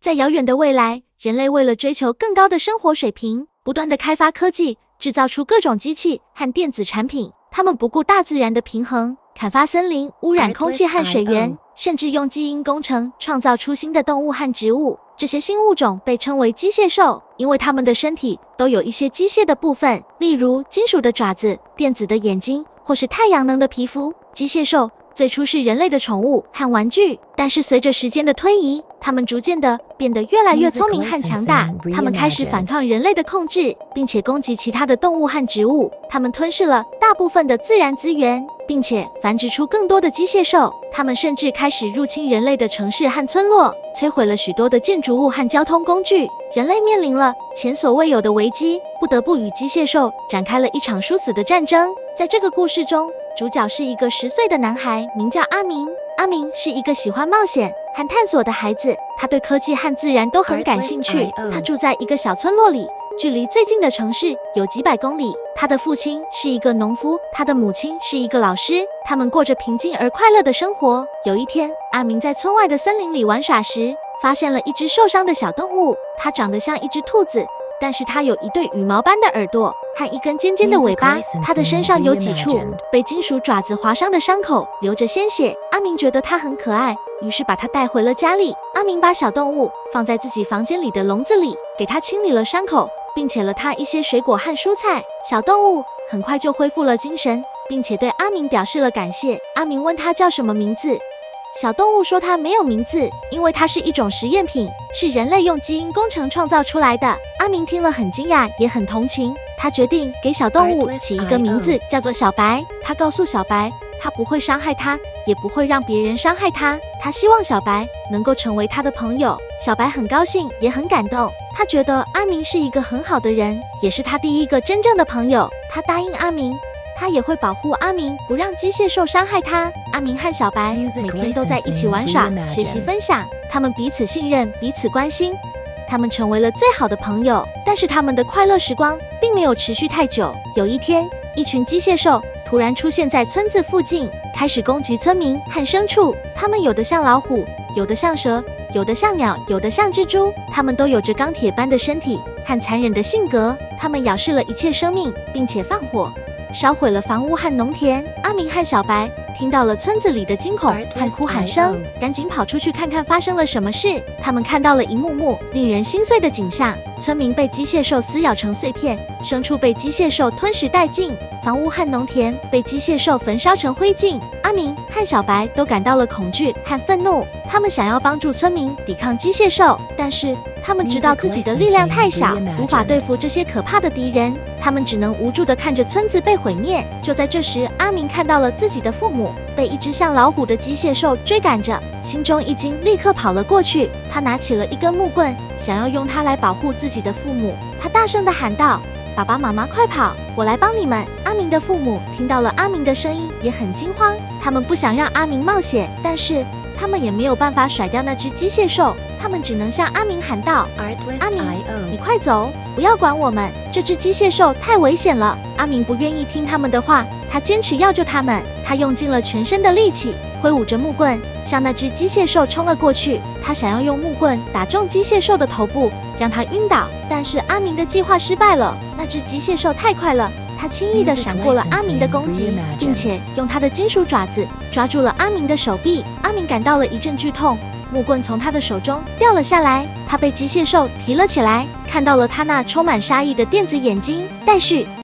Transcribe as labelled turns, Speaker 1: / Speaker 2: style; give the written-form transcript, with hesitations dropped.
Speaker 1: 在遥远的未来，人类为了追求更高的生活水平，不断的开发科技，制造出各种机器和电子产品。他们不顾大自然的平衡，砍伐森林，污染空气和水源，甚至用基因工程创造出新的动物和植物。这些新物种被称为机械兽，因为它们的身体都有一些机械的部分，例如金属的爪子、电子的眼睛，或是太阳能的皮肤。机械兽最初是人类的宠物和玩具，但是随着时间的推移，它们逐渐的变得越来越聪明和强大。它们开始反抗人类的控制，并且攻击其他的动物和植物。它们吞噬了大部分的自然资源，并且繁殖出更多的机械兽。它们甚至开始入侵人类的城市和村落，摧毁了许多的建筑物和交通工具。人类面临了前所未有的危机，不得不与机械兽展开了一场殊死的战争。在这个故事中，主角是一个10岁的男孩，名叫阿明。阿明是一个喜欢冒险和探索的孩子，他对科技和自然都很感兴趣。他住在一个小村落里，距离最近的城市有几百公里。他的父亲是一个农夫，他的母亲是一个老师，他们过着平静而快乐的生活。有一天，阿明在村外的森林里玩耍时，发现了一只受伤的小动物。它长得像一只兔子，但是它有一对羽毛般的耳朵和一根尖尖的尾巴。它的身上有几处被金属爪子划伤的伤口，流着鲜血。阿明觉得它很可爱，于是把它带回了家里。阿明把小动物放在自己房间里的笼子里，给它清理了伤口，并且了它一些水果和蔬菜。小动物很快就恢复了精神，并且对阿明表示了感谢。阿明问它叫什么名字，小动物说它没有名字，因为它是一种实验品，是人类用基因工程创造出来的。阿明听了很惊讶，也很同情。他决定给小动物起一个名字，叫做小白。他告诉小白，他不会伤害它，也不会让别人伤害它。他希望小白能够成为他的朋友。小白很高兴，也很感动。他觉得阿明是一个很好的人，也是他第一个真正的朋友。他答应阿明，他也会保护阿明，不让机械兽伤害他。阿明和小白每天都在一起玩耍、学习、分享，他们彼此信任，彼此关心。他们成为了最好的朋友，但是他们的快乐时光并没有持续太久。有一天，一群机械兽突然出现在村子附近，开始攻击村民和牲畜。它们有的像老虎，有的像蛇，有的像鸟，有的像蜘蛛。它们都有着钢铁般的身体和残忍的性格。它们咬噬了一切生命，并且放火烧毁了房屋和农田。阿明和小白听到了村子里的惊恐和哭喊声，赶紧跑出去看看发生了什么事。他们看到了一幕幕令人心碎的景象：村民被机械兽撕咬成碎片，牲畜被机械兽吞食殆尽，房屋和农田被机械兽焚烧成灰烬。阿明和小白都感到了恐惧和愤怒，他们想要帮助村民抵抗机械兽，但是他们知道自己的力量太小，无法对付这些可怕的敌人。他们只能无助地看着村子被毁灭。就在这时，阿明看到了自己的父母被一只像老虎的机械兽追赶着，心中一惊，立刻跑了过去。他拿起了一根木棍，想要用它来保护自己的父母。他大声地喊道：“爸爸妈妈，快跑！我来帮你们！”阿明的父母听到了阿明的声音，也很惊慌。他们不想让阿明冒险，但是他们也没有办法甩掉那只机械兽。他们只能向阿明喊道：“阿明，你快走，不要管我们，这只机械兽太危险了。”阿明不愿意听他们的话，他坚持要救他们。他用尽了全身的力气，挥舞着木棍向那只机械兽冲了过去。他想要用木棍打中机械兽的头部，让它晕倒。但是阿明的计划失败了，那只机械兽太快了，他轻易地闪过了阿明的攻击，并且用他的金属爪子抓住了阿明的手臂。阿明感到了一阵剧痛，木棍从他的手中掉了下来，他被机械兽提了起来，看到了他那充满杀意的电子眼睛。待续。